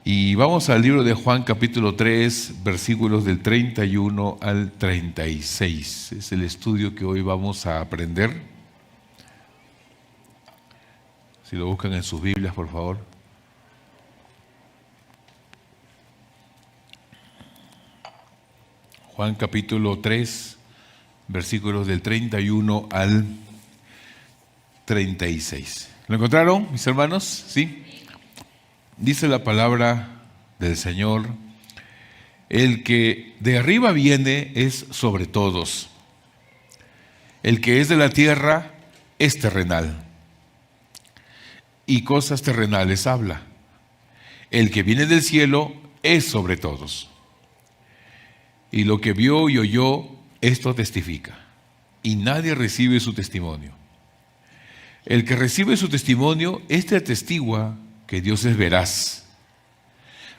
Y vamos al libro de Juan capítulo 3, versículos del 31 al 36. Es el estudio que hoy vamos a aprender. Si lo buscan en sus Biblias, por favor. Juan capítulo 3, versículos del 31 al 36. ¿Lo encontraron, mis hermanos? ¿Sí? Dice la palabra del Señor: el que de arriba viene es sobre todos. El que es de la tierra es terrenal, y cosas terrenales habla. El que viene del cielo es sobre todos. Y lo que vio y oyó, esto testifica, y nadie recibe su testimonio. El que recibe su testimonio, este atestigua que Dios es veraz,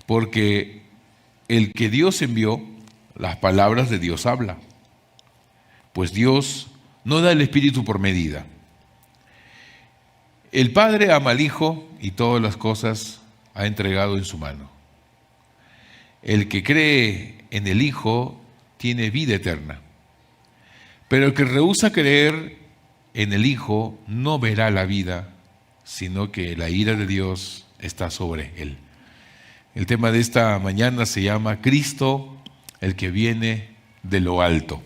porque el que Dios envió, las palabras de Dios habla, pues Dios no da el Espíritu por medida. El Padre ama al Hijo y todas las cosas ha entregado en su mano. El que cree en el Hijo tiene vida eterna, pero el que rehúsa creer en el Hijo no verá la vida, sino que la ira de Dios está sobre él. El tema de esta mañana se llama Cristo, el que viene de lo alto.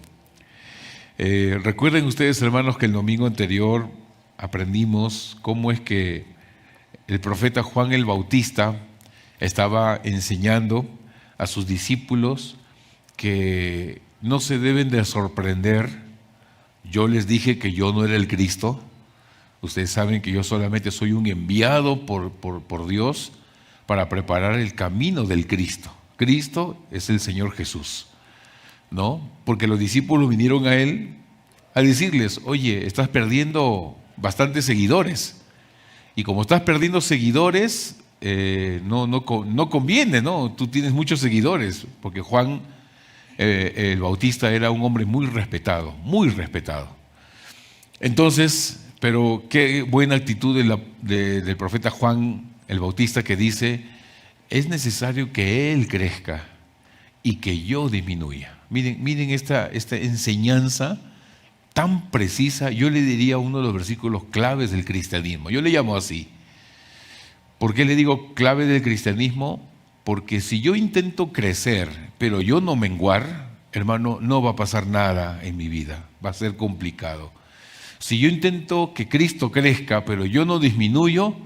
Recuerden ustedes, hermanos, que el domingo anterior aprendimos cómo es que el profeta Juan el Bautista estaba enseñando a sus discípulos que no se deben de sorprender. Yo les dije que yo no era el Cristo. Ustedes saben que yo solamente soy un enviado por Dios para preparar el camino del Cristo. Cristo es el Señor Jesús, ¿no? Porque los discípulos vinieron a Él a decirles: oye, estás perdiendo bastantes seguidores. Y como estás perdiendo seguidores, no conviene, ¿no? Tú tienes muchos seguidores, porque Juan el Bautista era un hombre muy respetado, muy respetado. Entonces, pero qué buena actitud del profeta Juan el Bautista, que dice: es necesario que Él crezca y que yo disminuya. Miren esta enseñanza tan precisa. Yo le diría uno de los versículos claves del cristianismo. Yo le llamo así. ¿Por qué le digo clave del cristianismo? Porque si yo intento crecer, pero yo no menguar, hermano, no va a pasar nada en mi vida. Va a ser complicado. Si yo intento que Cristo crezca, pero yo no disminuyo,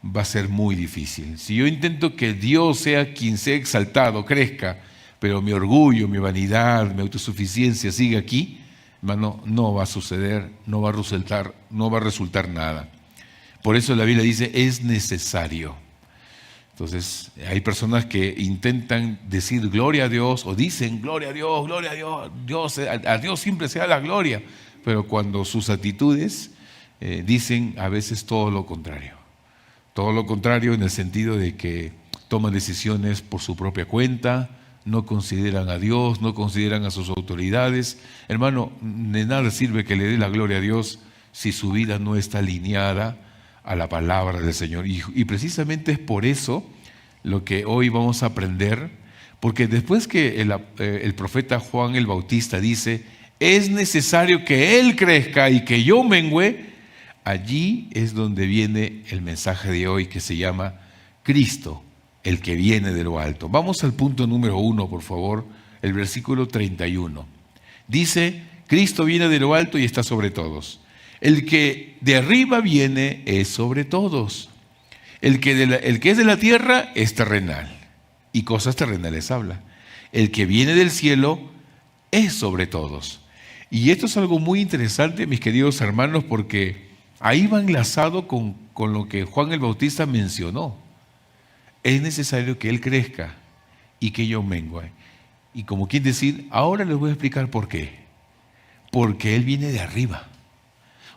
va a ser muy difícil. Si yo intento que Dios sea quien sea exaltado, crezca, pero mi orgullo, mi vanidad, mi autosuficiencia sigue aquí, hermano, no va a suceder, no va a resultar nada. Por eso la Biblia dice: es necesario. Entonces, hay personas que intentan decir gloria a Dios, o dicen gloria a Dios, a Dios siempre sea la gloria. Pero cuando sus actitudes dicen a veces todo lo contrario. Todo lo contrario, en el sentido de que toman decisiones por su propia cuenta, no consideran a Dios, no consideran a sus autoridades. Hermano, de nada sirve que le dé la gloria a Dios si su vida no está alineada a la palabra del Señor. Y precisamente es por eso lo que hoy vamos a aprender, porque después que el profeta Juan el Bautista dice: es necesario que Él crezca y que yo mengüe, allí es donde viene el mensaje de hoy, que se llama Cristo, el que viene de lo alto. Vamos al punto número 1, por favor, el versículo 31. Dice: Cristo viene de lo alto y está sobre todos. El que de arriba viene es sobre todos. El que es de la tierra es terrenal, y cosas terrenales habla. El que viene del cielo es sobre todos. Y esto es algo muy interesante, mis queridos hermanos, porque ahí va enlazado con lo que Juan el Bautista mencionó. Es necesario que Él crezca y que yo mengue. Y como quien decir, ahora les voy a explicar por qué. Porque Él viene de arriba.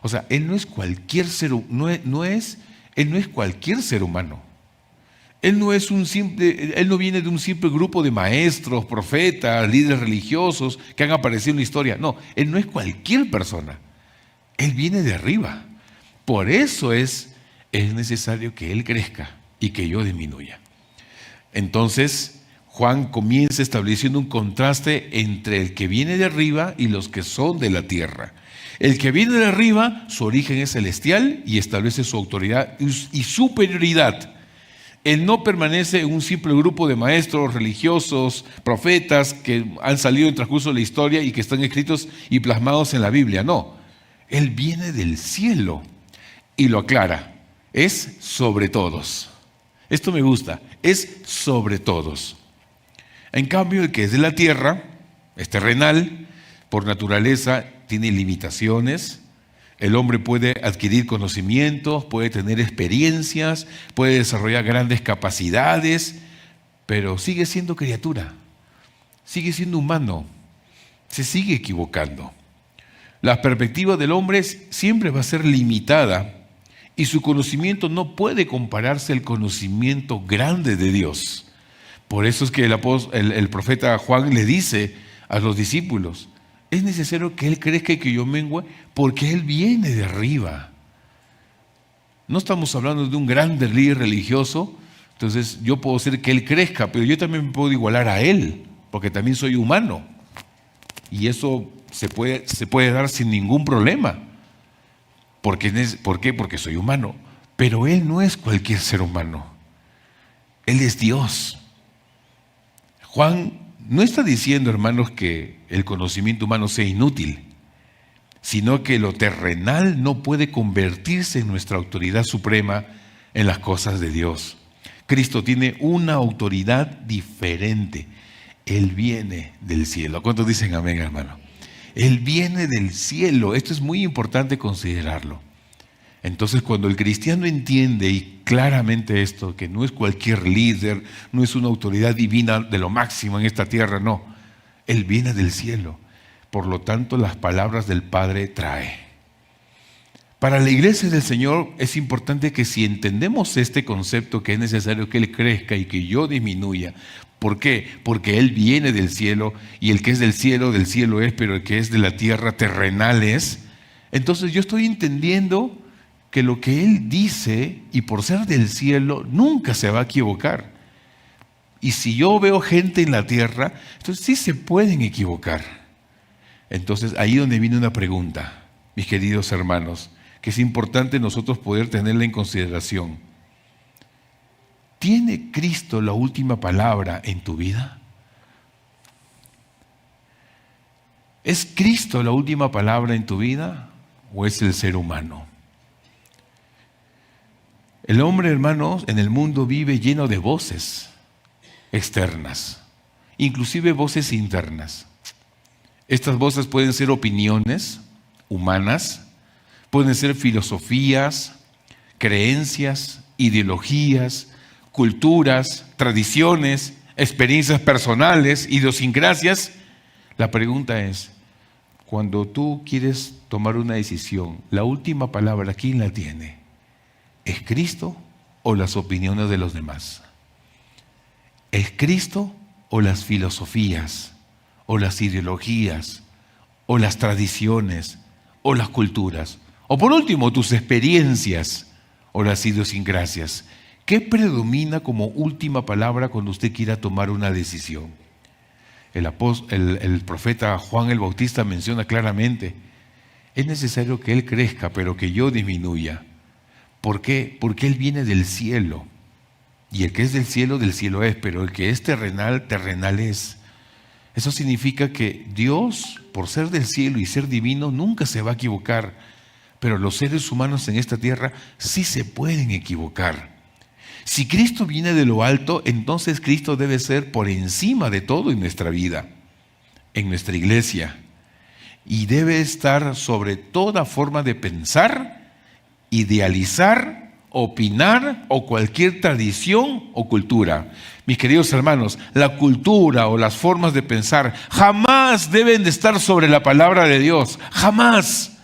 O sea, Él no es cualquier ser, Él no es cualquier ser humano. Él no viene de un simple grupo de maestros, profetas, líderes religiosos que han aparecido en la historia. No, Él no es cualquier persona. Él viene de arriba. Por eso es necesario que Él crezca y que yo disminuya. Entonces, Juan comienza estableciendo un contraste entre el que viene de arriba y los que son de la tierra. El que viene de arriba, su origen es celestial y establece su autoridad y superioridad. Él no permanece en un simple grupo de maestros religiosos, profetas que han salido en el transcurso de la historia y que están escritos y plasmados en la Biblia. No, Él viene del cielo y lo aclara. Es sobre todos. Esto me gusta, es sobre todos. En cambio, el que es de la tierra, es terrenal, por naturaleza tiene limitaciones. El hombre puede adquirir conocimientos, puede tener experiencias, puede desarrollar grandes capacidades, pero sigue siendo criatura, sigue siendo humano, se sigue equivocando. La perspectiva del hombre siempre va a ser limitada y su conocimiento no puede compararse al conocimiento grande de Dios. Por eso es que el profeta Juan le dice a los discípulos: es necesario que Él crezca y que yo mengüe, porque Él viene de arriba. No estamos hablando de un gran líder religioso, entonces yo puedo hacer que Él crezca, pero yo también me puedo igualar a Él, porque también soy humano. Y eso se puede dar sin ningún problema. ¿Por qué? Porque soy humano. Pero Él no es cualquier ser humano. Él es Dios. Juan no está diciendo, hermanos, que el conocimiento humano sea inútil, sino que lo terrenal no puede convertirse en nuestra autoridad suprema en las cosas de Dios. Cristo tiene una autoridad diferente. Él viene del cielo. ¿Cuántos dicen amén, hermano? Él viene del cielo. Esto es muy importante considerarlo. Entonces, cuando el cristiano entiende y claramente esto, que no es cualquier líder, no es una autoridad divina de lo máximo en esta tierra, no. Él viene del cielo. Por lo tanto, las palabras del Padre trae. Para la iglesia del Señor es importante que si entendemos este concepto, que es necesario que Él crezca y que yo disminuya. ¿Por qué? Porque Él viene del cielo y el que es del cielo es, pero el que es de la tierra terrenal es. Entonces yo estoy entendiendo que lo que Él dice, y por ser del cielo, nunca se va a equivocar. Y si yo veo gente en la tierra, entonces sí se pueden equivocar. Entonces ahí donde viene una pregunta, mis queridos hermanos, que es importante nosotros poder tenerla en consideración. ¿Tiene Cristo la última palabra en tu vida? ¿Es Cristo la última palabra en tu vida o es el ser humano? El hombre, hermanos, en el mundo vive lleno de voces externas, inclusive voces internas. Estas voces pueden ser opiniones humanas, pueden ser filosofías, creencias, ideologías, culturas, tradiciones, experiencias personales, idiosincrasias. La pregunta es, cuando tú quieres tomar una decisión, la última palabra, ¿quién la tiene? ¿Es Cristo o las opiniones de los demás? ¿Es Cristo o las filosofías, o las ideologías, o las tradiciones, o las culturas? O por último, tus experiencias o las idiosincrasias. ¿Qué predomina como última palabra cuando usted quiera tomar una decisión? El profeta Juan el Bautista menciona claramente, es necesario que Él crezca, pero que yo disminuya. ¿Por qué? Porque Él viene del cielo. Y el que es del cielo es, pero el que es terrenal, terrenal es. Eso significa que Dios, por ser del cielo y ser divino, nunca se va a equivocar. Pero los seres humanos en esta tierra sí se pueden equivocar. Si Cristo viene de lo alto, entonces Cristo debe ser por encima de todo en nuestra vida, en nuestra iglesia. Y debe estar sobre toda forma de pensar, idealizar, opinar o cualquier tradición o cultura. Mis queridos hermanos, la cultura o las formas de pensar jamás deben de estar sobre la palabra de Dios. Jamás.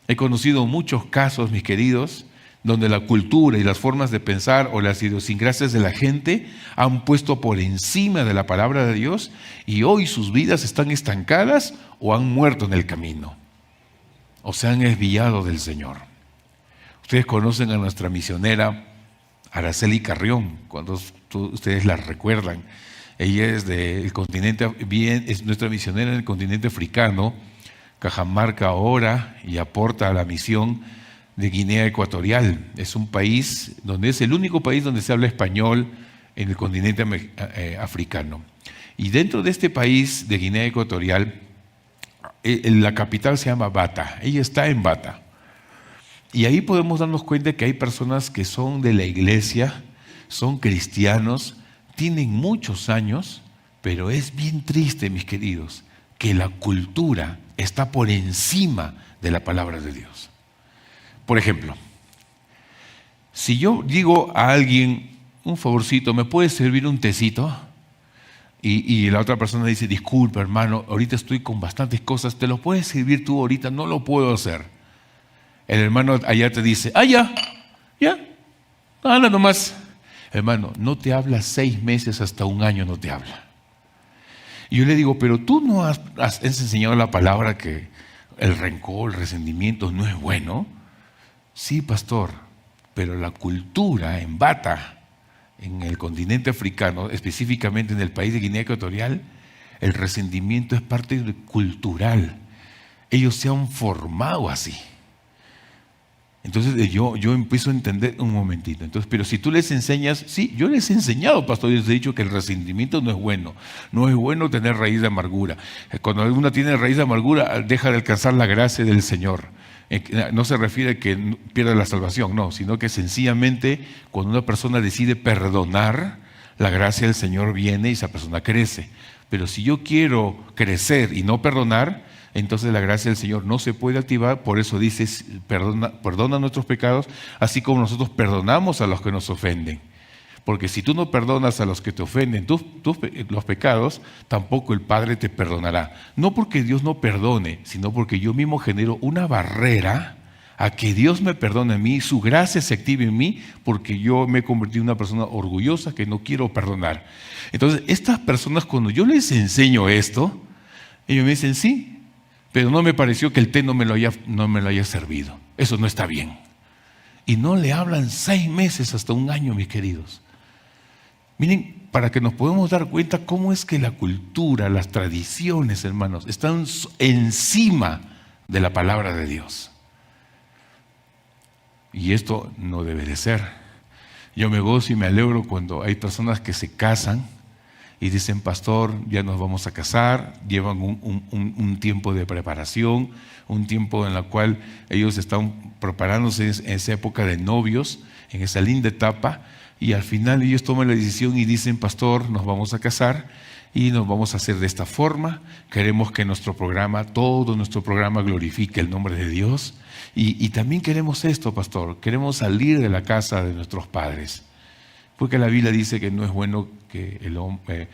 He conocido muchos casos, mis queridos, donde la cultura y las formas de pensar o las idiosincrasias de la gente han puesto por encima de la palabra de Dios y hoy sus vidas están estancadas o han muerto en el camino o se han desviado del Señor. Ustedes conocen a nuestra misionera Araceli Carrión, cuando ustedes la recuerdan. Ella es del continente, es nuestra misionera en el continente africano. Cajamarca ahora y aporta a la misión de Guinea Ecuatorial. Es un país donde es el único país donde se habla español en el continente africano. Y dentro de este país de Guinea Ecuatorial, la capital se llama Bata. Ella está en Bata. Y ahí podemos darnos cuenta que hay personas que son de la iglesia, son cristianos, tienen muchos años, pero es bien triste, mis queridos, que la cultura está por encima de la palabra de Dios. Por ejemplo, si yo digo a alguien, un favorcito, ¿me puedes servir un tecito? Y la otra persona dice, disculpa hermano, ahorita estoy con bastantes cosas, ¿te lo puedes servir tú ahorita? No lo puedo hacer. El hermano allá te dice, ya, anda nomás. Hermano, no te habla 6 meses, hasta 1 año no te habla. Y yo le digo, pero tú no has enseñado la palabra que el rencor, el resentimiento no es bueno. Sí, pastor, pero la cultura en Bata, en el continente africano, específicamente en el país de Guinea Ecuatorial, el resentimiento es parte cultural. Ellos se han formado así. Entonces yo empiezo a entender un momentito. Entonces, pero si tú les enseñas, sí, yo les he enseñado, pastor, yo les he dicho que el resentimiento no es bueno. No es bueno tener raíz de amargura. Cuando alguna tiene raíz de amargura, deja de alcanzar la gracia del Señor. No se refiere a que pierda la salvación, no, sino que sencillamente cuando una persona decide perdonar, la gracia del Señor viene y esa persona crece. Pero si yo quiero crecer y no perdonar, entonces la gracia del Señor no se puede activar. Por eso dice, perdona nuestros pecados, así como nosotros perdonamos a los que nos ofenden. Porque si tú no perdonas a los que te ofenden los pecados, tampoco el Padre te perdonará. No porque Dios no perdone, sino porque yo mismo genero una barrera a que Dios me perdone a mí, su gracia se active en mí, porque yo me he convertido en una persona orgullosa que no quiero perdonar. Entonces, estas personas, cuando yo les enseño esto, ellos me dicen, sí, pero no me pareció que el té no me lo haya servido. Eso no está bien. Y no le hablan 6 meses hasta 1 año, mis queridos. Miren, para que nos podamos dar cuenta cómo es que la cultura, las tradiciones, hermanos, están encima de la palabra de Dios. Y esto no debe de ser. Yo me gozo y me alegro cuando hay personas que se casan y dicen, pastor, ya nos vamos a casar, llevan un tiempo de preparación, un tiempo en el cual ellos están preparándose en esa época de novios, en esa linda etapa, y al final ellos toman la decisión y dicen, pastor, nos vamos a casar y nos vamos a hacer de esta forma, queremos que todo nuestro programa glorifique el nombre de Dios, y también queremos esto, pastor, queremos salir de la casa de nuestros padres. Porque la Biblia dice que no es bueno que el hombre,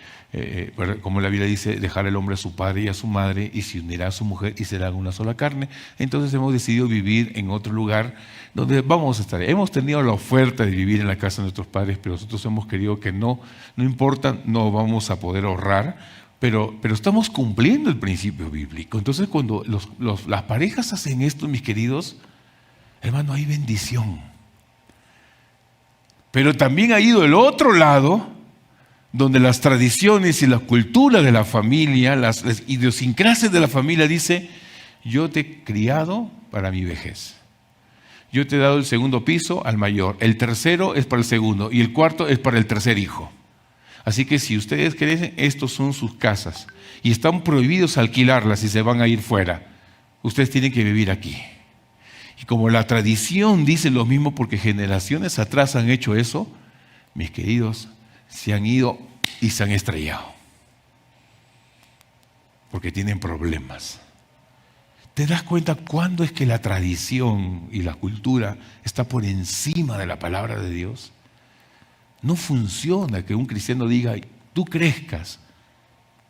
como la Biblia dice, dejar el hombre a su padre y a su madre y se unirá a su mujer y serán una sola carne. Entonces hemos decidido vivir en otro lugar donde vamos a estar. Hemos tenido la oferta de vivir en la casa de nuestros padres, pero nosotros hemos querido que no importa, no vamos a poder ahorrar, pero estamos cumpliendo el principio bíblico. Entonces cuando las parejas hacen esto, mis queridos, hermano, hay bendición. Pero también ha ido el otro lado, donde las tradiciones y la cultura de la familia, las idiosincrasias de la familia dice, yo te he criado para mi vejez. Yo te he dado el 2.º piso al mayor, el 3.º es para el 2.º y el 4.º es para el 3.er hijo. Así que si ustedes crecen, estos son sus casas y están prohibidos alquilarlas si se van a ir fuera. Ustedes tienen que vivir aquí. Y como la tradición dice lo mismo, porque generaciones atrás han hecho eso, mis queridos, se han ido y se han estrellado. Porque tienen problemas. ¿Te das cuenta cuándo es que la tradición y la cultura está por encima de la palabra de Dios? No funciona que un cristiano diga, tú crezcas,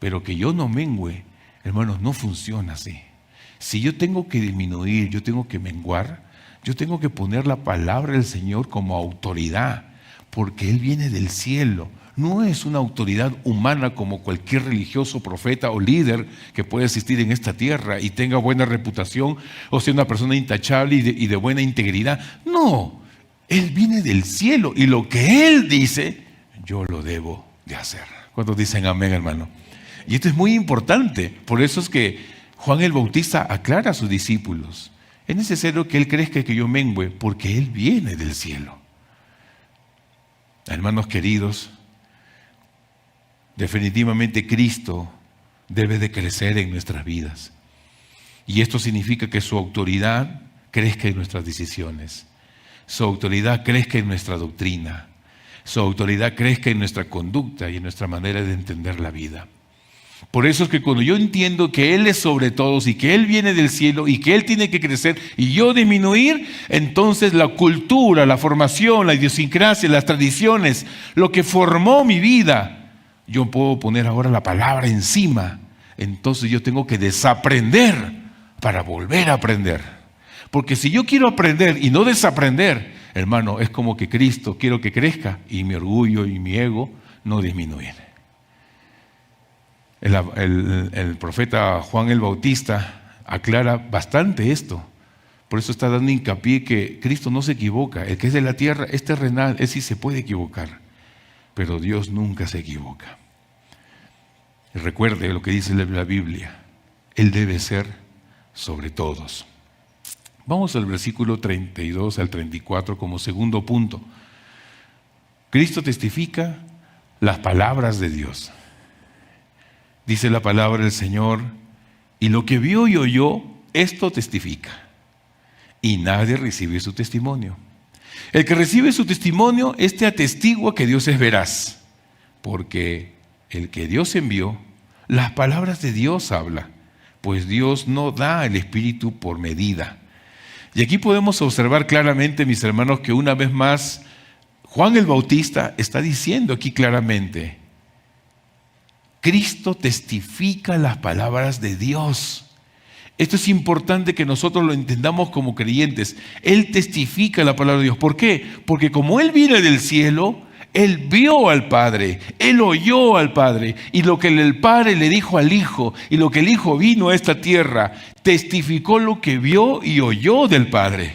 pero que yo no mengüe. Hermanos, no funciona así. Si yo tengo que disminuir, yo tengo que menguar, yo tengo que poner la palabra del Señor como autoridad, porque Él viene del cielo. No es una autoridad humana como cualquier religioso, profeta o líder que puede existir en esta tierra y tenga buena reputación o sea una persona intachable y de buena integridad. No, Él viene del cielo y lo que Él dice, yo lo debo de hacer. ¿Cuántos dicen amén, hermano? Y esto es muy importante. Por eso es que Juan el Bautista aclara a sus discípulos. Es necesario que Él crezca y que yo mengüe, porque Él viene del cielo. Hermanos queridos, definitivamente Cristo debe de crecer en nuestras vidas. Y esto significa que su autoridad crezca en nuestras decisiones. Su autoridad crezca en nuestra doctrina. Su autoridad crezca en nuestra conducta y en nuestra manera de entender la vida. Por eso es que cuando yo entiendo que Él es sobre todos y que Él viene del cielo y que Él tiene que crecer y yo disminuir, entonces la cultura, la formación, la idiosincrasia, las tradiciones, lo que formó mi vida, yo puedo poner ahora la palabra encima. Entonces yo tengo que desaprender para volver a aprender. Porque si yo quiero aprender y no desaprender, hermano, es como que Cristo quiero que crezca y mi orgullo y mi ego no disminuyen. El profeta Juan el Bautista aclara bastante esto. Por eso está dando hincapié que Cristo no se equivoca. El que es de la tierra es terrenal, él sí se puede equivocar. Pero Dios nunca se equivoca. Y recuerde lo que dice la Biblia. Él debe ser sobre todos. Vamos al versículo 32 al 34 como segundo punto. Cristo testifica las palabras de Dios. Dice la palabra del Señor, y lo que vio y oyó, esto testifica. Y nadie recibe su testimonio. El que recibe su testimonio, este atestigua que Dios es veraz. Porque el que Dios envió, las palabras de Dios habla. Pues Dios no da el Espíritu por medida. Y aquí podemos observar claramente, mis hermanos, que una vez más Juan el Bautista está diciendo aquí claramente, Cristo testifica las palabras de Dios. Esto es importante que nosotros lo entendamos como creyentes. Él testifica la palabra de Dios. ¿Por qué? Porque como Él viene del cielo, Él vio al Padre, Él oyó al Padre, y lo que el Padre le dijo al Hijo, y lo que el Hijo vino a esta tierra, testificó lo que vio y oyó del Padre.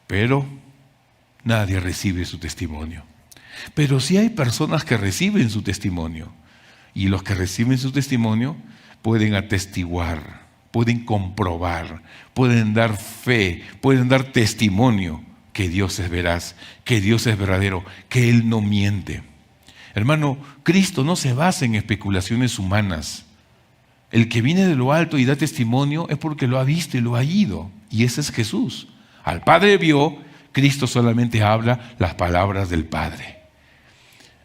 Pero nadie recibe su testimonio. Pero sí hay personas que reciben su testimonio, y los que reciben su testimonio pueden atestiguar, pueden comprobar, pueden dar fe, pueden dar testimonio que Dios es veraz, que Dios es verdadero, que Él no miente. Hermano, Cristo no se basa en especulaciones humanas. El que viene de lo alto y da testimonio es porque lo ha visto y lo ha oído. Y ese es Jesús. Al Padre vio, Cristo solamente habla las palabras del Padre.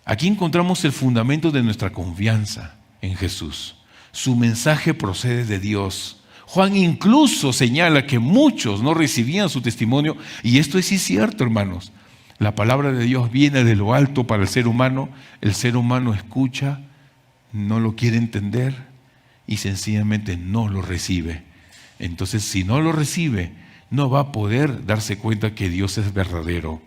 Aquí encontramos el fundamento de nuestra confianza en Jesús. Su mensaje procede de Dios. Juan incluso señala que muchos no recibían su testimonio, y esto es sí cierto, hermanos. La palabra de Dios viene de lo alto para el ser humano escucha, no lo quiere entender y sencillamente no lo recibe. Entonces, si no lo recibe, no va a poder darse cuenta que Dios es verdadero.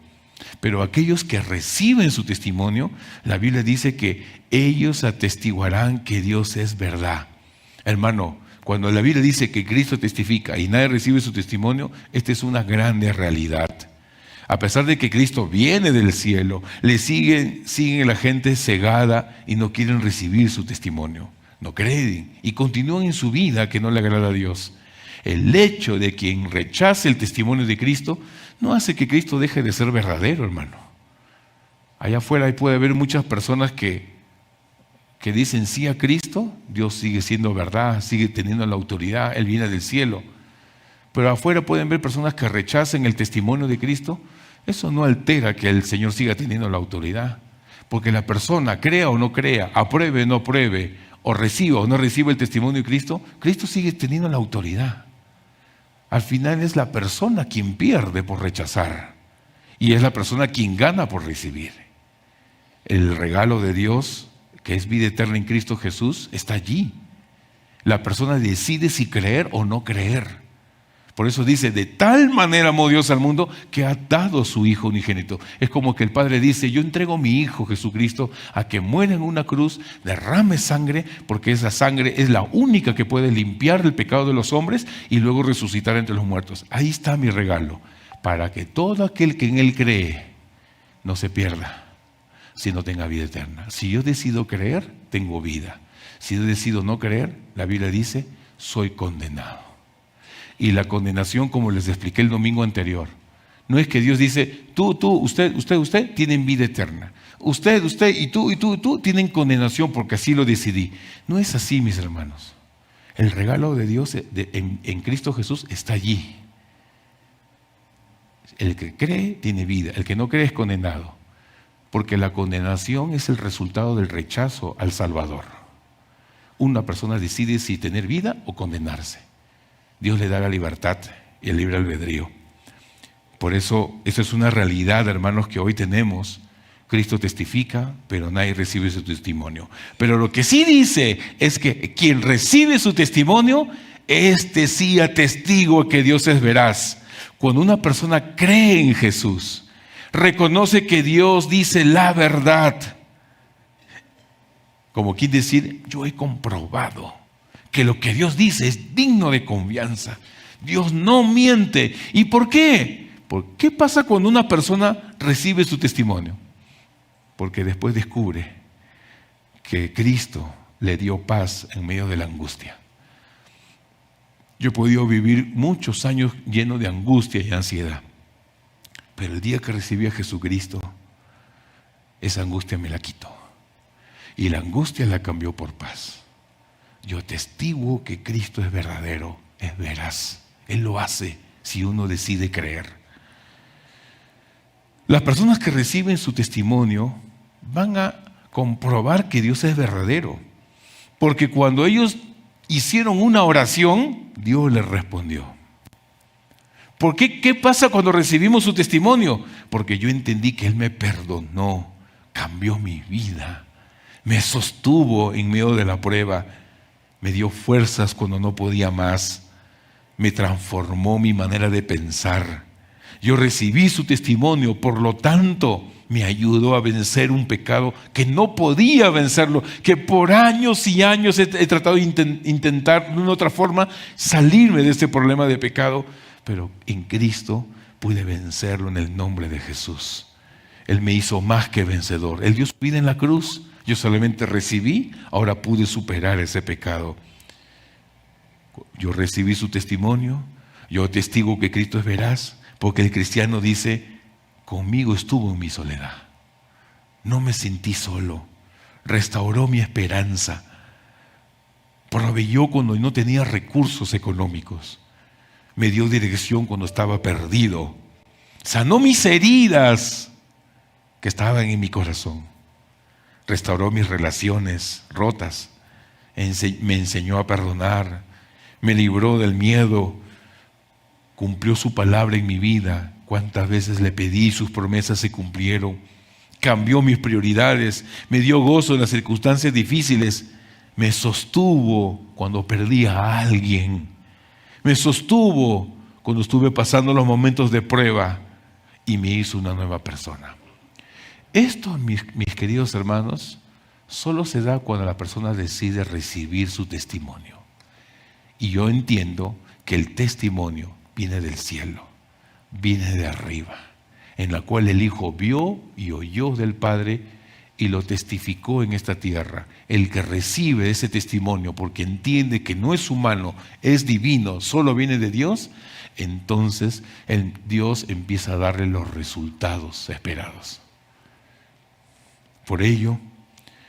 Pero aquellos que reciben su testimonio, la Biblia dice que ellos atestiguarán que Dios es verdad. Hermano, cuando la Biblia dice que Cristo testifica y nadie recibe su testimonio, esta es una grande realidad. A pesar de que Cristo viene del cielo, le siguen la gente cegada y no quieren recibir su testimonio. No creen y continúan en su vida que no le agrada a Dios. El hecho de quien rechace el testimonio de Cristo no hace que Cristo deje de ser verdadero, hermano. Allá afuera puede haber muchas personas que dicen sí a Cristo, Dios sigue siendo verdad, sigue teniendo la autoridad, Él viene del cielo. Pero afuera pueden ver personas que rechacen el testimonio de Cristo. Eso no altera que el Señor siga teniendo la autoridad. Porque la persona, crea o no crea, apruebe o no apruebe, o reciba o no reciba el testimonio de Cristo, Cristo sigue teniendo la autoridad. Al final es la persona quien pierde por rechazar y es la persona quien gana por recibir. El regalo de Dios, que es vida eterna en Cristo Jesús, está allí. La persona decide si creer o no creer. Por eso dice, de tal manera amó Dios al mundo que ha dado a su Hijo unigénito. Es como que el Padre dice, yo entrego a mi Hijo Jesucristo a que muera en una cruz, derrame sangre, porque esa sangre es la única que puede limpiar el pecado de los hombres y luego resucitar entre los muertos. Ahí está mi regalo. para que todo aquel que en Él cree no se pierda, sino tenga vida eterna. Si yo decido creer, tengo vida. Si yo decido no creer, la Biblia dice, soy condenado. Y la condenación, como les expliqué el domingo anterior, no es que Dios dice, tú, usted tienen vida eterna. Usted y tú tienen condenación porque así lo decidí. No es así, mis hermanos. El regalo de Dios en Cristo Jesús está allí. El que cree tiene vida, el que no cree es condenado. Porque la condenación es el resultado del rechazo al Salvador. Una persona decide si tener vida o condenarse. Dios le da la libertad y el libre albedrío. Por eso es una realidad, hermanos, que hoy tenemos. Cristo testifica, pero nadie recibe su testimonio. Pero lo que sí dice es que quien recibe su testimonio, este sí atestigua que Dios es veraz. Cuando una persona cree en Jesús, reconoce que Dios dice la verdad. Como quien decir, yo he comprobado que lo que Dios dice es digno de confianza. Dios no miente. ¿Y por qué? ¿Qué pasa cuando una persona recibe su testimonio? Porque después descubre que Cristo le dio paz en medio de la angustia. Yo he podido vivir muchos años lleno de angustia y ansiedad. Pero el día que recibí a Jesucristo, esa angustia me la quitó. Y la angustia la cambió por paz. Yo atestiguo que Cristo es verdadero, es veraz. Él lo hace si uno decide creer. Las personas que reciben su testimonio van a comprobar que Dios es verdadero. Porque cuando ellos hicieron una oración, Dios les respondió. ¿Por qué? ¿Qué pasa cuando recibimos su testimonio? Porque yo entendí que Él me perdonó, cambió mi vida, me sostuvo en medio de la prueba, me dio fuerzas cuando no podía más, me transformó mi manera de pensar. Yo recibí su testimonio, por lo tanto, me ayudó a vencer un pecado que no podía vencerlo, que por años y años he tratado de intentar de una otra forma salirme de este problema de pecado, pero en Cristo pude vencerlo en el nombre de Jesús. Él me hizo más que vencedor. Él dio su vida en la cruz. Yo solamente recibí, ahora pude superar ese pecado. Yo recibí su testimonio, yo testigo que Cristo es veraz, porque el cristiano dice, conmigo estuvo en mi soledad. No me sentí solo. Restauró mi esperanza. Proveyó cuando no tenía recursos económicos. Me dio dirección cuando estaba perdido. Sanó mis heridas que estaban en mi corazón. Restauró mis relaciones rotas. Me enseñó a perdonar. Me libró del miedo. Cumplió su palabra en mi vida. Cuántas veces le pedí y sus promesas se cumplieron. Cambió mis prioridades. Me dio gozo en las circunstancias difíciles. Me sostuvo cuando perdí a alguien. Me sostuvo cuando estuve pasando los momentos de prueba y me hizo una nueva persona. Esto, mis queridos hermanos, solo se da cuando la persona decide recibir su testimonio. Y yo entiendo que el testimonio viene del cielo, viene de arriba, en la cual el Hijo vio y oyó del Padre y lo testificó en esta tierra. El que recibe ese testimonio porque entiende que no es humano, es divino, solo viene de Dios, entonces Dios empieza a darle los resultados esperados. Por ello,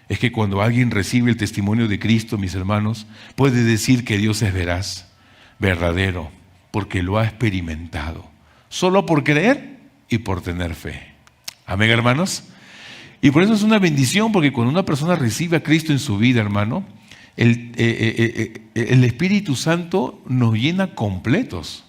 es que cuando alguien recibe el testimonio de Cristo, mis hermanos, puede decir que Dios es veraz, verdadero, porque lo ha experimentado, solo por creer y por tener fe. Amén, hermanos. Y por eso es una bendición, porque cuando una persona recibe a Cristo en su vida, hermano, el Espíritu Santo nos llena completos,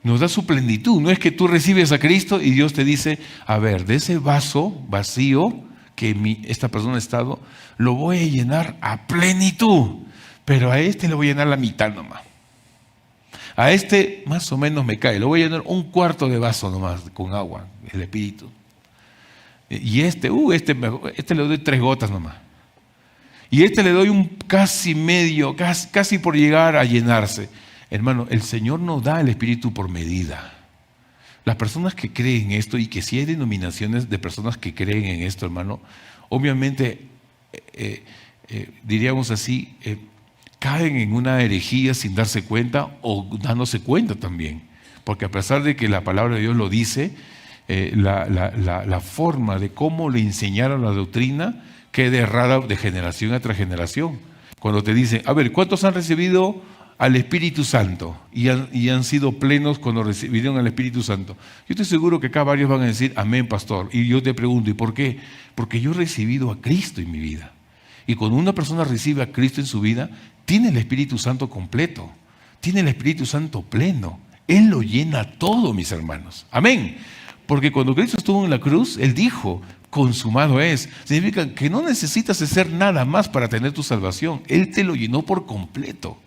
nos da su plenitud. No es que tú recibes a Cristo y Dios te dice, a ver, de ese vaso vacío que esta persona ha estado, lo voy a llenar a plenitud, pero a este le voy a llenar la mitad nomás. A este más o menos me cae, le voy a llenar un cuarto de vaso nomás con agua, el Espíritu. Y este le doy 3 gotas nomás. Y le doy un casi medio, casi por llegar a llenarse. Hermano, el Señor nos da el Espíritu por medida. Las personas que creen esto, y que si hay denominaciones de personas que creen en esto, hermano, obviamente, diríamos así, caen en una herejía sin darse cuenta o dándose cuenta también. Porque a pesar de que la palabra de Dios lo dice, la forma de cómo le enseñaron la doctrina queda errada de generación tras generación. Cuando te dicen, a ver, ¿cuántos han recibido al Espíritu Santo y han sido plenos cuando recibieron al Espíritu Santo? Yo estoy seguro que acá varios van a decir, amén, pastor. Y yo te pregunto, ¿y por qué? Porque yo he recibido a Cristo en mi vida. Y cuando una persona recibe a Cristo en su vida, tiene el Espíritu Santo completo, tiene el Espíritu Santo pleno. Él lo llena todo, mis hermanos. Amén. Porque cuando Cristo estuvo en la cruz, Él dijo, consumado es. Significa que no necesitas hacer nada más para tener tu salvación. Él te lo llenó por completo.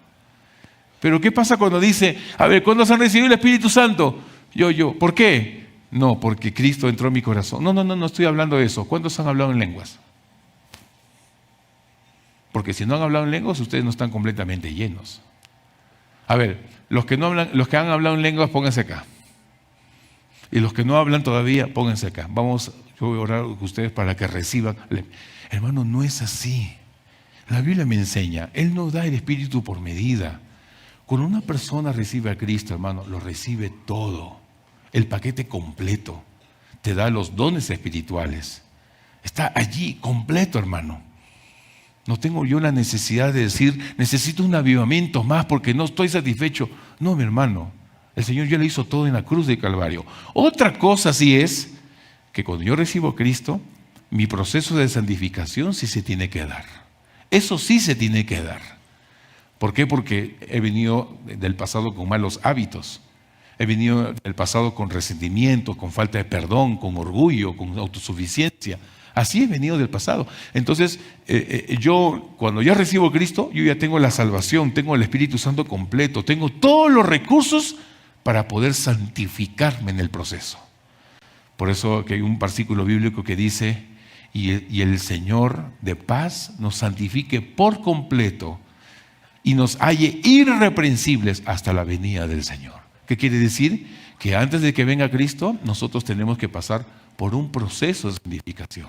Pero ¿qué pasa cuando dice, a ver, ¿cuándo han recibido el Espíritu Santo? Yo. ¿Por qué? No, porque Cristo entró en mi corazón. No estoy hablando de eso. ¿Cuántos han hablado en lenguas? Porque si no han hablado en lenguas, ustedes no están completamente llenos. A ver, los que han hablado en lenguas, pónganse acá. Y los que no hablan todavía, pónganse acá. Yo voy a orar con ustedes para que reciban. Hermano, no es así. La Biblia me enseña, Él nos da el Espíritu por medida. Cuando una persona recibe a Cristo, hermano, lo recibe todo. El paquete completo. Te da los dones espirituales. Está allí completo, hermano. No tengo yo la necesidad de decir, necesito un avivamiento más porque no estoy satisfecho. No, mi hermano. El Señor ya le hizo todo en la cruz de Calvario. Otra cosa sí es que cuando yo recibo a Cristo, mi proceso de santificación sí se tiene que dar. Eso sí se tiene que dar. ¿Por qué? Porque he venido del pasado con malos hábitos. He venido del pasado con resentimiento, con falta de perdón, con orgullo, con autosuficiencia. Así he venido del pasado. Entonces, yo cuando ya recibo a Cristo, yo ya tengo la salvación, tengo el Espíritu Santo completo, tengo todos los recursos para poder santificarme en el proceso. Por eso que hay un versículo bíblico que dice, y el Señor de paz nos santifique por completo y nos halle irreprensibles hasta la venida del Señor. ¿Qué quiere decir? Que antes de que venga Cristo, nosotros tenemos que pasar por un proceso de santificación.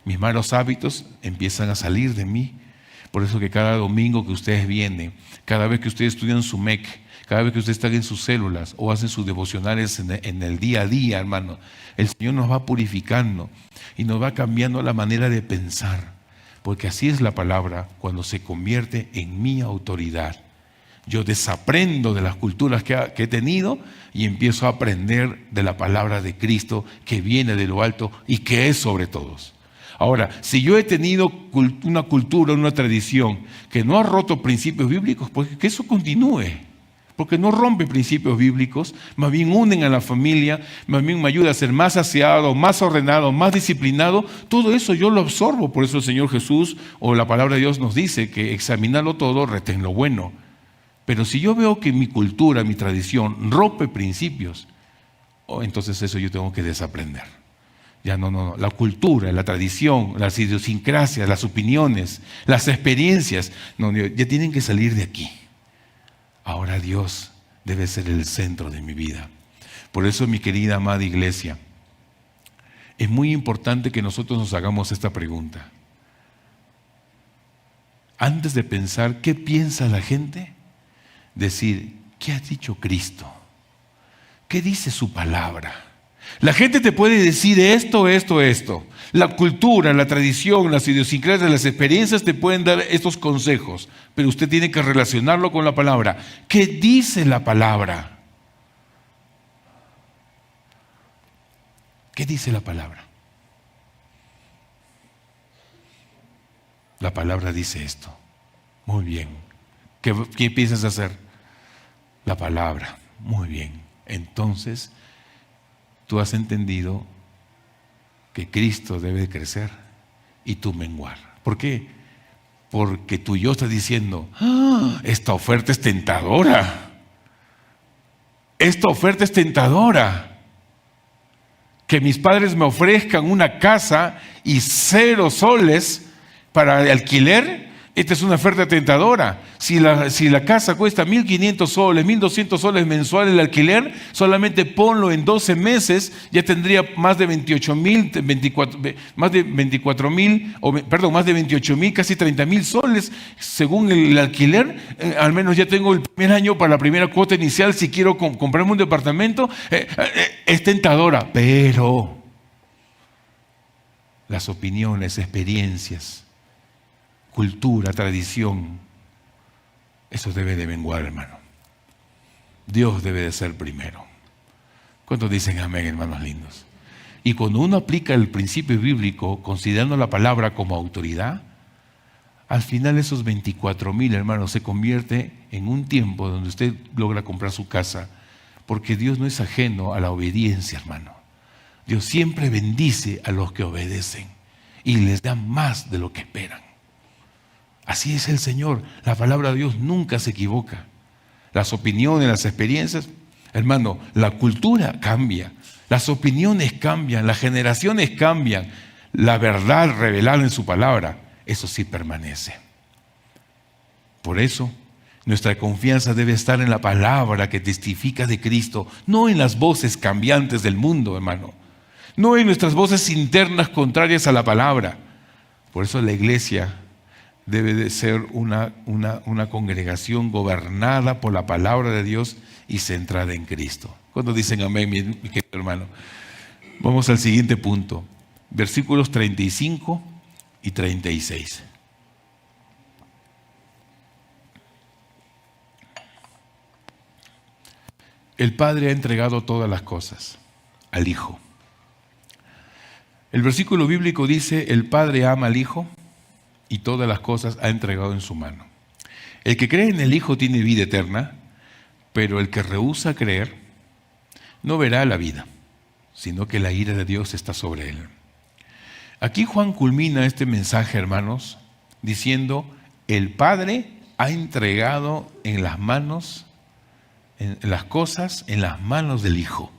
Mis malos hábitos empiezan a salir de mí. Por eso que cada domingo que ustedes vienen, cada vez que ustedes estudian su MEC, cada vez que ustedes están en sus células o hacen sus devocionales en el día a día, hermano, el Señor nos va purificando y nos va cambiando la manera de pensar. Porque así es la palabra cuando se convierte en mi autoridad. Yo desaprendo de las culturas que he tenido y empiezo a aprender de la palabra de Cristo que viene de lo alto y que es sobre todos. Ahora, si yo he tenido una cultura, una tradición que no ha roto principios bíblicos, pues que eso continúe. Porque no rompe principios bíblicos, más bien unen a la familia, más bien me ayuda a ser más aseado, más ordenado, más disciplinado. Todo eso yo lo absorbo. Por eso el Señor Jesús o la palabra de Dios nos dice que examinarlo todo, retén lo bueno. Pero si yo veo que mi cultura, mi tradición rompe principios, entonces eso yo tengo que desaprender. Ya no. La cultura, la tradición, las idiosincrasias, las opiniones, las experiencias, ya tienen que salir de aquí. Ahora Dios debe ser el centro de mi vida. Por eso, mi querida amada iglesia, es muy importante que nosotros nos hagamos esta pregunta. Antes de pensar qué piensa la gente, decir, ¿qué ha dicho Cristo? ¿Qué dice su palabra? La gente te puede decir esto. La cultura, la tradición, las idiosincrasias, las experiencias te pueden dar estos consejos, pero usted tiene que relacionarlo con la palabra. ¿Qué dice la palabra? ¿Qué dice la palabra? La palabra dice esto. Muy bien. ¿Qué piensas hacer? La palabra. Muy bien. Entonces, tú has entendido que Cristo debe crecer y tú menguar. ¿Por qué? Porque tu yo está diciendo, esta oferta es tentadora. Esta oferta es tentadora. Que mis padres me ofrezcan una casa y 0 soles para el alquiler, Esta es una oferta tentadora. Si la casa cuesta 1.500 soles, 1.200 soles mensuales el alquiler, solamente ponlo en 12 meses, ya tendría más de 28.000, más de 28.000, casi 30.000 soles según el alquiler. Al menos ya tengo el primer año para la primera cuota inicial si quiero comprarme un departamento. Es tentadora, pero las opiniones, experiencias, cultura, tradición, eso debe de menguar, hermano. Dios debe de ser primero. ¿Cuántos dicen amén, hermanos lindos? Y cuando uno aplica el principio bíblico, considerando la palabra como autoridad, al final esos 24.000, hermanos, se convierte en un tiempo donde usted logra comprar su casa, porque Dios no es ajeno a la obediencia, hermano. Dios siempre bendice a los que obedecen y les da más de lo que esperan. Así es el Señor. La palabra de Dios nunca se equivoca. Las opiniones, las experiencias, hermano, la cultura cambia, las opiniones cambian, las generaciones cambian. La verdad revelada en su palabra, eso sí permanece. Por eso, nuestra confianza debe estar en la palabra que testifica de Cristo, no en las voces cambiantes del mundo, hermano. No en nuestras voces internas contrarias a la palabra. Por eso la iglesia debe de ser una congregación gobernada por la palabra de Dios y centrada en Cristo. ¿Cuándo dicen amén, mi querido hermano? Vamos al siguiente punto. Versículos 35 y 36. El Padre ha entregado todas las cosas al Hijo. El versículo bíblico dice: el Padre ama al Hijo y todas las cosas ha entregado en su mano. El que cree en el Hijo tiene vida eterna, pero el que rehúsa creer no verá la vida, sino que la ira de Dios está sobre él. Aquí Juan culmina este mensaje, hermanos, diciendo: el Padre ha entregado en las manos, en las cosas, en las manos del Hijo.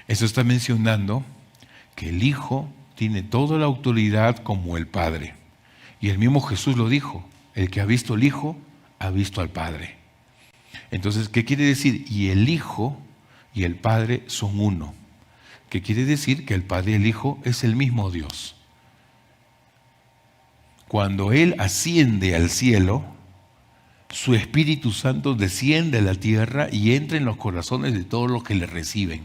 Eso está mencionando que el Hijo tiene toda la autoridad como el Padre. Y el mismo Jesús lo dijo: el que ha visto al Hijo, ha visto al Padre. Entonces, ¿qué quiere decir? Y el Hijo y el Padre son uno. ¿Qué quiere decir? Que el Padre y el Hijo es el mismo Dios. Cuando Él asciende al cielo, su Espíritu Santo desciende a la tierra y entra en los corazones de todos los que le reciben.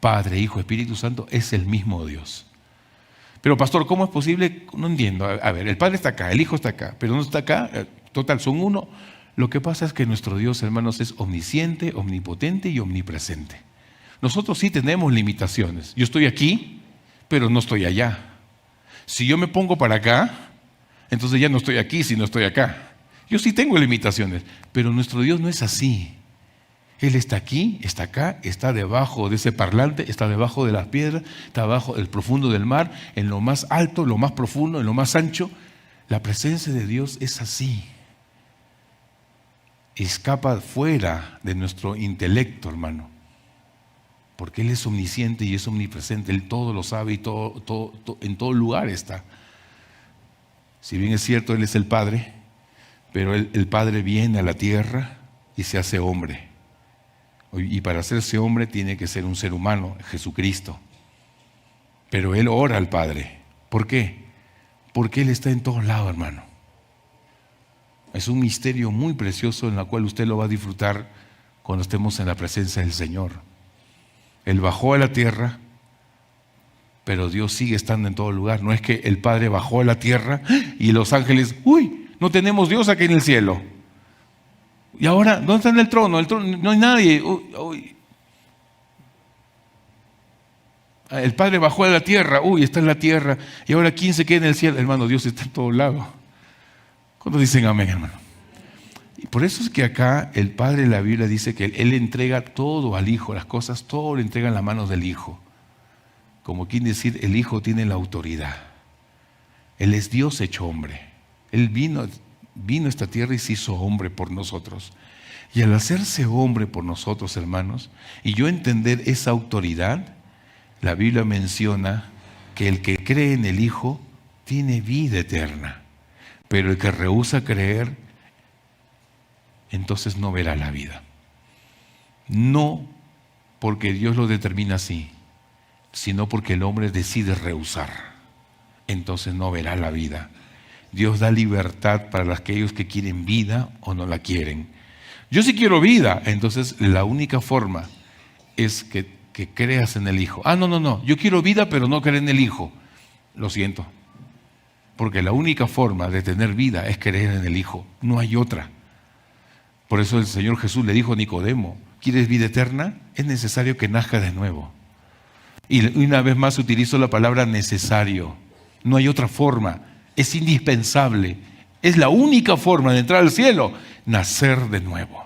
Padre, Hijo, Espíritu Santo es el mismo Dios. Pero pastor, ¿cómo es posible? No entiendo. A ver, el Padre está acá, el Hijo está acá, pero no está acá. Total, son uno. Lo que pasa es que nuestro Dios, hermanos, es omnisciente, omnipotente y omnipresente. Nosotros sí tenemos limitaciones. Yo estoy aquí, pero no estoy allá. Si yo me pongo para acá, entonces ya no estoy aquí, sino estoy acá. Yo sí tengo limitaciones, pero nuestro Dios no es así. Él está aquí, está acá, está debajo de ese parlante, está debajo de las piedras, está abajo del profundo del mar, en lo más alto, en lo más profundo, en lo más ancho. La presencia de Dios es así. Escapa fuera de nuestro intelecto, hermano. Porque Él es omnisciente y es omnipresente. Él todo lo sabe y todo, en todo lugar está. Si bien es cierto, Él es el Padre, pero el Padre viene a la tierra y se hace hombre. Y para hacerse hombre tiene que ser un ser humano, Jesucristo. Pero Él ora al Padre. ¿Por qué? Porque Él está en todos lados, hermano. Es un misterio muy precioso en el cual usted lo va a disfrutar cuando estemos en la presencia del Señor. Él bajó a la tierra, pero Dios sigue estando en todo lugar. No es que el Padre bajó a la tierra y los ángeles, ¡uy! No tenemos Dios aquí en el cielo. Y ahora, ¿dónde está en el trono? El trono no hay nadie. Uy. El Padre bajó a la tierra, está en la tierra. Y ahora, ¿quién se queda en el cielo? Hermano, Dios está en todos lados. ¿Cuántos dicen amén, hermano? Y por eso es que acá el Padre de la Biblia dice que Él entrega todo al Hijo, las cosas, todo le entrega en las manos del Hijo. Como quiere decir, el Hijo tiene la autoridad. Él es Dios hecho hombre. Él vino a esta tierra y se hizo hombre por nosotros. Y al hacerse hombre por nosotros, hermanos, y yo entender esa autoridad, la Biblia menciona que el que cree en el Hijo tiene vida eterna. Pero el que rehúsa creer, entonces no verá la vida. No porque Dios lo determina así, sino porque el hombre decide rehusar. Entonces no verá la vida. Dios da libertad para aquellos que quieren vida o no la quieren. Yo sí quiero vida, entonces la única forma es que creas en el Hijo. No, yo quiero vida pero no creer en el Hijo. Lo siento, porque la única forma de tener vida es creer en el Hijo, no hay otra. Por eso el Señor Jesús le dijo a Nicodemo: ¿quieres vida eterna? Es necesario que nazca de nuevo. Y una vez más utilizo la palabra necesario. No hay otra forma, es indispensable. Es la única forma de entrar al cielo, nacer de nuevo.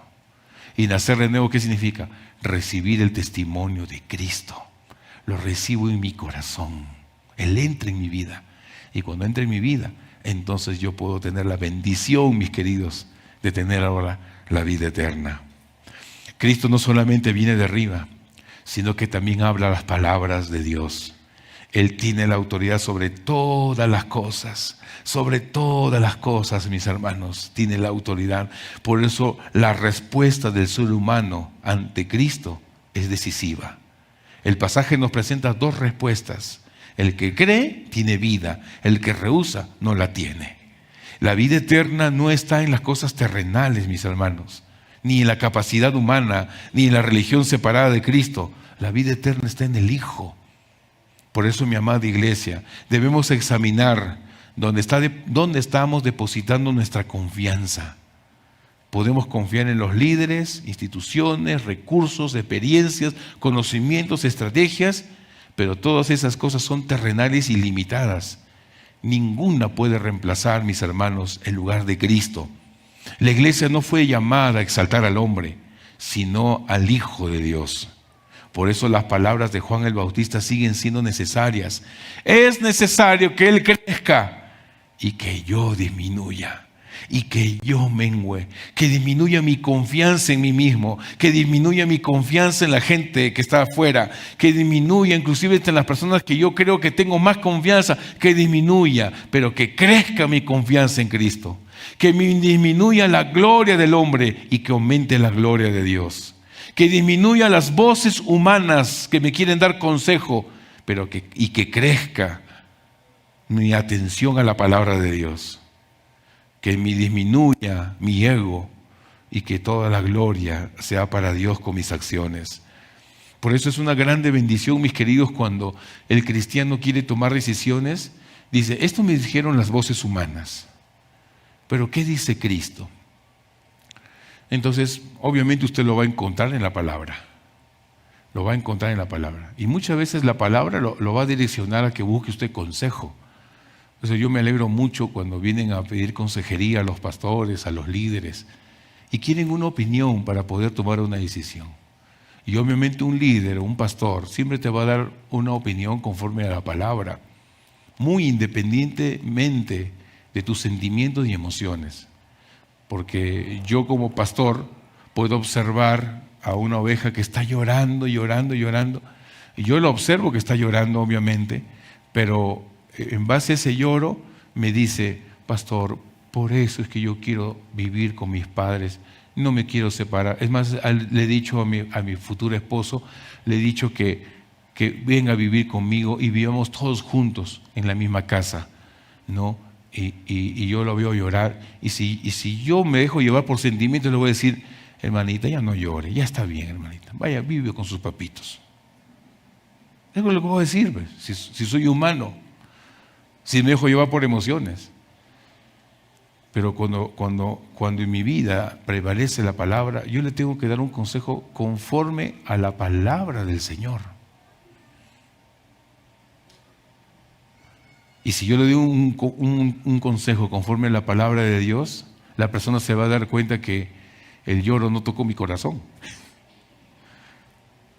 ¿Y nacer de nuevo qué significa? Recibir el testimonio de Cristo. Lo recibo en mi corazón. Él entra en mi vida. Y cuando entra en mi vida, entonces yo puedo tener la bendición, mis queridos, de tener ahora la vida eterna. Cristo no solamente viene de arriba, sino que también habla las palabras de Dios. Él tiene la autoridad sobre todas las cosas. Sobre todas las cosas, mis hermanos, tiene la autoridad. Por eso la respuesta del ser humano ante Cristo es decisiva. El pasaje nos presenta dos respuestas. El que cree tiene vida, el que rehúsa no la tiene. La vida eterna no está en las cosas terrenales, mis hermanos, ni en la capacidad humana, ni en la religión separada de Cristo. La vida eterna está en el Hijo. Por eso, mi amada iglesia, debemos examinar dónde estamos depositando nuestra confianza. Podemos confiar en los líderes, instituciones, recursos, experiencias, conocimientos, estrategias, pero todas esas cosas son terrenales y limitadas. Ninguna puede reemplazar, mis hermanos, el lugar de Cristo. La iglesia no fue llamada a exaltar al hombre, sino al Hijo de Dios. Por eso las palabras de Juan el Bautista siguen siendo necesarias. Es necesario que Él crezca y que yo disminuya, y que yo mengüe, que disminuya mi confianza en mí mismo, que disminuya mi confianza en la gente que está afuera, que disminuya inclusive entre las personas que yo creo que tengo más confianza, que disminuya, pero que crezca mi confianza en Cristo, que disminuya la gloria del hombre y que aumente la gloria de Dios. Que disminuya las voces humanas que me quieren dar consejo, pero que crezca mi atención a la palabra de Dios. Que disminuya mi ego y que toda la gloria sea para Dios con mis acciones. Por eso es una grande bendición, mis queridos, cuando el cristiano quiere tomar decisiones. Dice: esto me dijeron las voces humanas, pero ¿qué dice Cristo? Entonces, obviamente usted lo va a encontrar en la palabra. Lo va a encontrar en la palabra. Y muchas veces la palabra lo va a direccionar a que busque usted consejo. Entonces, yo me alegro mucho cuando vienen a pedir consejería a los pastores, a los líderes, y quieren una opinión para poder tomar una decisión. Y obviamente un líder o un pastor siempre te va a dar una opinión conforme a la palabra, muy independientemente de tus sentimientos y emociones. Porque yo como pastor puedo observar a una oveja que está llorando, llorando, llorando. Y yo lo observo que está llorando, obviamente, pero en base a ese lloro me dice: pastor, por eso es que yo quiero vivir con mis padres, no me quiero separar. Es más, le he dicho a mi futuro esposo, le he dicho que venga a vivir conmigo y vivamos todos juntos en la misma casa, ¿no? Y yo lo veo llorar, y si yo me dejo llevar por sentimientos, le voy a decir: hermanita, ya no llore, ya está bien, hermanita, vaya, vive con sus papitos. Es lo que voy a decir, pues, si soy humano, si me dejo llevar por emociones. Pero cuando en mi vida prevalece la palabra, yo le tengo que dar un consejo conforme a la palabra del Señor. Y si yo le doy un consejo conforme a la palabra de Dios, la persona se va a dar cuenta que el lloro no tocó mi corazón,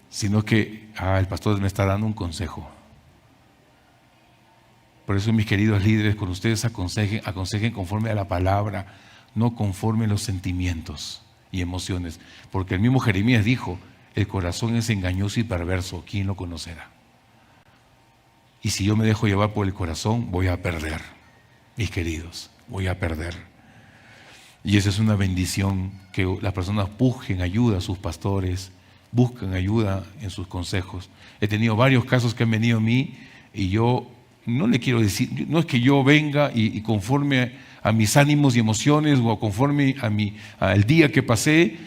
sino que el pastor me está dando un consejo. Por eso, mis queridos líderes, cuando ustedes aconsejen conforme a la palabra, no conforme a los sentimientos y emociones. Porque el mismo Jeremías dijo: el corazón es engañoso y perverso, ¿quién lo conocerá? Y si yo me dejo llevar por el corazón, voy a perder, mis queridos. voy a perder. Y esa es una bendición, que las personas busquen ayuda a sus pastores, busquen ayuda en sus consejos. He tenido varios casos que han venido a mí y yo no le quiero decir, no es que yo venga y conforme a mis ánimos y emociones o conforme al día que pasé,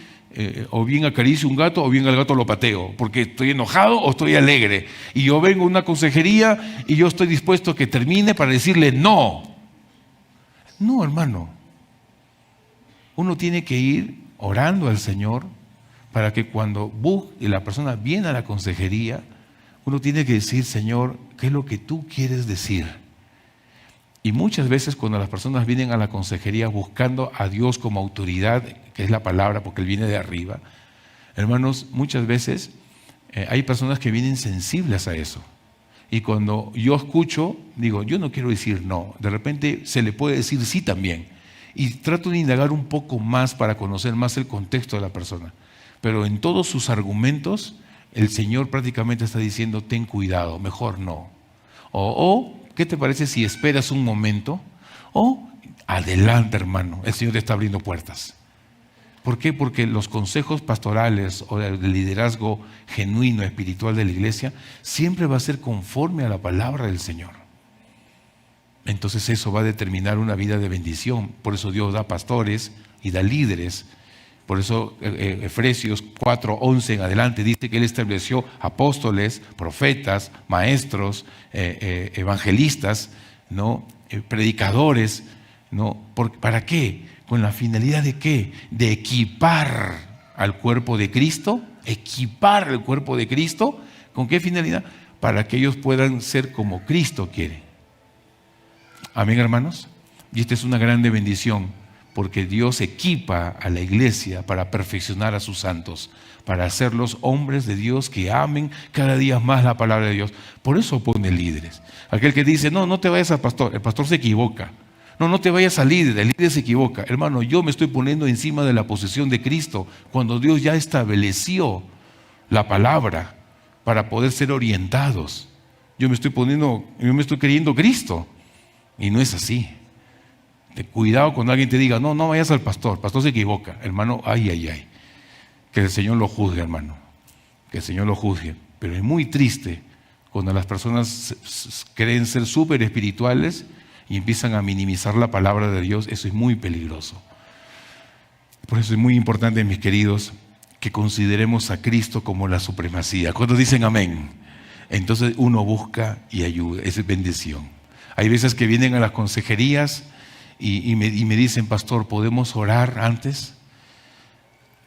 o bien acaricio un gato o bien al gato lo pateo, porque estoy enojado o estoy alegre. Y yo vengo a una consejería y yo estoy dispuesto a que termine para decirle no. No, hermano. Uno tiene que ir orando al Señor para que cuando la persona viene a la consejería, uno tiene que decir, Señor, ¿qué es lo que tú quieres decir? Y muchas veces cuando las personas vienen a la consejería buscando a Dios como autoridad, que es la palabra, porque Él viene de arriba, hermanos, muchas veces hay personas que vienen sensibles a eso. Y cuando yo escucho, digo, yo no quiero decir no. De repente se le puede decir sí también. Y trato de indagar un poco más para conocer más el contexto de la persona. Pero en todos sus argumentos, el Señor prácticamente está diciendo, ten cuidado, mejor no. O ¿qué te parece si esperas un momento? O adelante, hermano, el Señor te está abriendo puertas. ¿Por qué? Porque los consejos pastorales o el liderazgo genuino, espiritual de la iglesia, siempre va a ser conforme a la palabra del Señor. Entonces eso va a determinar una vida de bendición. Por eso Dios da pastores y da líderes. Por eso Efesios 4:11 en adelante dice que Él estableció apóstoles, profetas, maestros, evangelistas, ¿no? Predicadores, ¿no? ¿Para qué? ¿Con la finalidad de qué? De equipar al cuerpo de Cristo. Equipar al cuerpo de Cristo. ¿Con qué finalidad? Para que ellos puedan ser como Cristo quiere. Amén, hermanos. Y esta es una grande bendición, porque Dios equipa a la iglesia para perfeccionar a sus santos, para hacerlos hombres de Dios que amen cada día más la palabra de Dios. Por eso pone líderes. Aquel que dice, no te vayas al pastor, el pastor se equivoca. No te vayas al líder, el líder se equivoca. Hermano, yo me estoy poniendo encima de la posición de Cristo, cuando Dios ya estableció la palabra para poder ser orientados. Yo me estoy creyendo Cristo. Y no es así. Cuidado cuando alguien te diga, no vayas al pastor, el pastor se equivoca. Hermano, ay. Que el Señor lo juzgue, hermano. Que el Señor lo juzgue. Pero es muy triste cuando las personas creen ser súper espirituales y empiezan a minimizar la palabra de Dios. Eso es muy peligroso. Por eso es muy importante, mis queridos, que consideremos a Cristo como la supremacía. Cuando dicen amén, entonces uno busca y ayuda. Es bendición. Hay veces que vienen a las consejerías y me dicen, pastor, ¿podemos orar antes?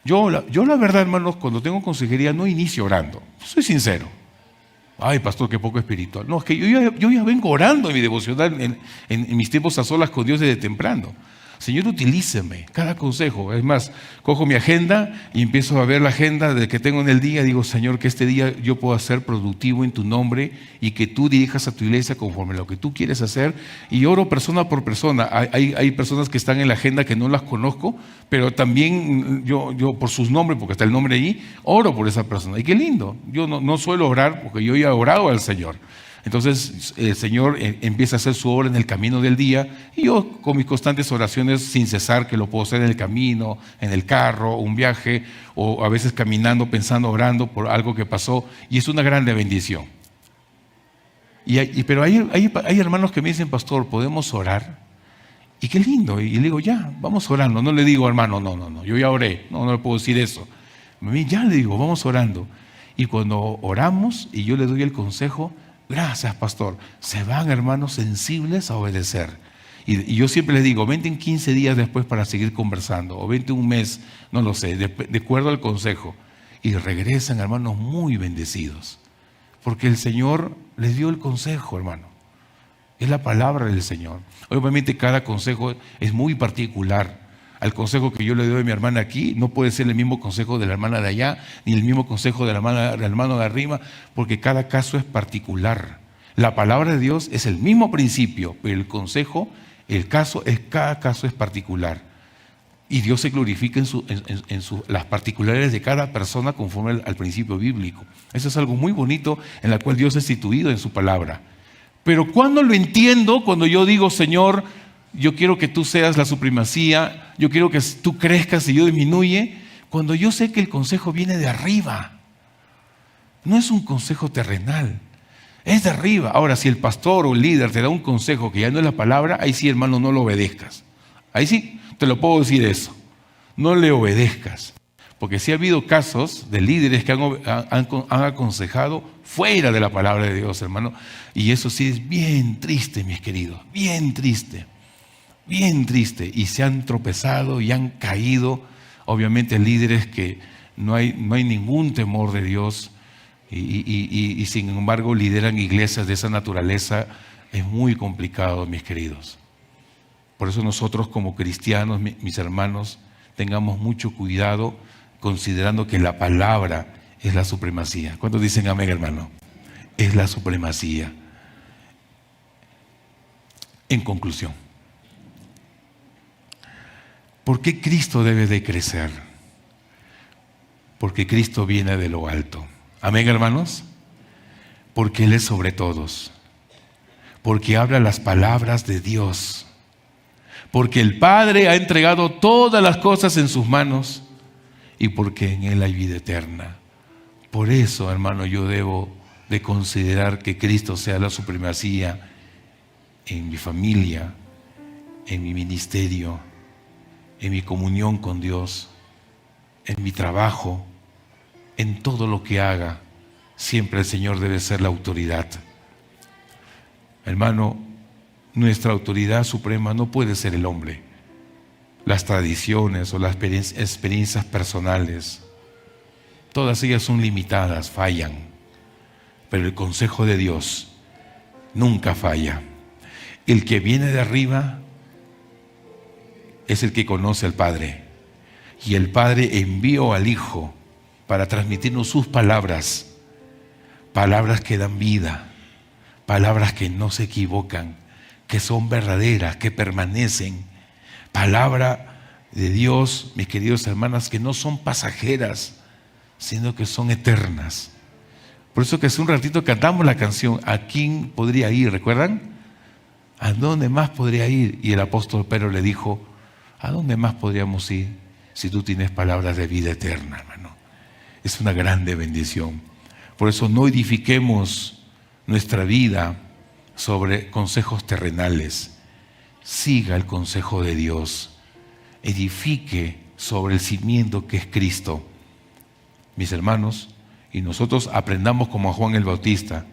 Yo la verdad, hermanos, cuando tengo consejería no inicio orando. Soy sincero. Ay, pastor, qué poco espiritual. No, es que yo ya vengo orando en mi devocional, en mis tiempos a solas con Dios desde temprano. Señor, utilíceme cada consejo. Es más, cojo mi agenda y empiezo a ver la agenda de que tengo en el día. Digo, Señor, que este día yo pueda ser productivo en tu nombre y que tú dirijas a tu iglesia conforme a lo que tú quieres hacer. Y oro persona por persona. Hay personas que están en la agenda que no las conozco, pero también yo por sus nombres, porque está el nombre ahí, oro por esa persona. Y qué lindo. Yo no suelo orar porque yo ya he orado al Señor. Entonces el Señor empieza a hacer su obra en el camino del día y yo con mis constantes oraciones sin cesar, que lo puedo hacer en el camino, en el carro, un viaje o a veces caminando, pensando, orando por algo que pasó, y es una grande bendición. Pero hay hermanos que me dicen, pastor, ¿podemos orar? Y qué lindo, y le digo, ya, vamos orando. No le digo, hermano, no, yo ya oré, no le puedo decir eso. Ya le digo, vamos orando. Y cuando oramos y yo le doy el consejo, gracias, pastor. Se van, hermanos, sensibles a obedecer. Y yo siempre les digo, vente en 15 días después para seguir conversando, o vente un mes, no lo sé, de acuerdo al consejo. Y regresan, hermanos, muy bendecidos. Porque el Señor les dio el consejo, hermano. Es la palabra del Señor. Obviamente cada consejo es muy particular. Al consejo que yo le doy a mi hermana aquí no puede ser el mismo consejo de la hermana de allá, ni el mismo consejo del hermano de arriba, porque cada caso es particular. La palabra de Dios es el mismo principio, pero el consejo, cada caso es particular. Y Dios se glorifica en las particularidades de cada persona conforme al principio bíblico. Eso es algo muy bonito en la cual Dios ha instituido en su palabra. Pero ¿cuándo lo entiendo? Cuando yo digo, Señor, yo quiero que tú seas la supremacía, yo quiero que tú crezcas y yo disminuye, cuando yo sé que el consejo viene de arriba. No es un consejo terrenal, es de arriba. Ahora, si el pastor o el líder te da un consejo que ya no es la palabra, ahí sí, hermano, no lo obedezcas. Ahí sí, te lo puedo decir eso. No le obedezcas. Porque sí ha habido casos de líderes que han aconsejado fuera de la palabra de Dios, hermano. Y eso sí es bien triste, mis queridos. Bien triste. Bien triste. Y se han tropezado y han caído. Obviamente líderes que no hay ningún temor de Dios. Y sin embargo lideran iglesias de esa naturaleza. Es muy complicado, mis queridos. Por eso nosotros como cristianos, mis hermanos, tengamos mucho cuidado considerando que la palabra es la supremacía. ¿Cuántos dicen amén, hermano? Es la supremacía. En conclusión, ¿por qué Cristo debe de crecer? Porque Cristo viene de lo alto. Amén, hermanos. Porque Él es sobre todos. Porque habla las palabras de Dios. Porque el Padre ha entregado todas las cosas en sus manos y porque en Él hay vida eterna. Por eso, hermano, yo debo de considerar que Cristo sea la supremacía en mi familia, en mi ministerio, en mi comunión con Dios, en mi trabajo, en todo lo que haga. Siempre el Señor debe ser la autoridad. Hermano, nuestra autoridad suprema no puede ser el hombre. Las tradiciones o las experiencias personales, todas ellas son limitadas, fallan. Pero el consejo de Dios nunca falla. El que viene de arriba es el que conoce al Padre. Y el Padre envió al Hijo para transmitirnos sus palabras. Palabras que dan vida. Palabras que no se equivocan, que son verdaderas, que permanecen. Palabra de Dios, mis queridos hermanos, que no son pasajeras, sino que son eternas. Por eso que hace un ratito cantamos la canción ¿A quién podría ir? ¿Recuerdan? ¿A dónde más podría ir? Y el apóstol Pedro le dijo, ¿a dónde más podríamos ir si tú tienes palabras de vida eterna, hermano? Es una grande bendición. Por eso no edifiquemos nuestra vida sobre consejos terrenales. Siga el consejo de Dios. Edifique sobre el cimiento que es Cristo. Mis hermanos, y nosotros aprendamos como a Juan el Bautista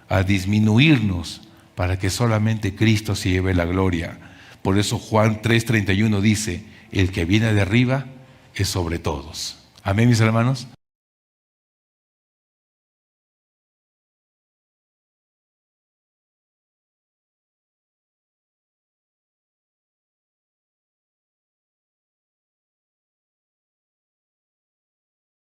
a disminuirnos para que solamente Cristo se lleve la gloria. Por eso Juan 3:31 dice, el que viene de arriba es sobre todos. Amén, mis hermanos.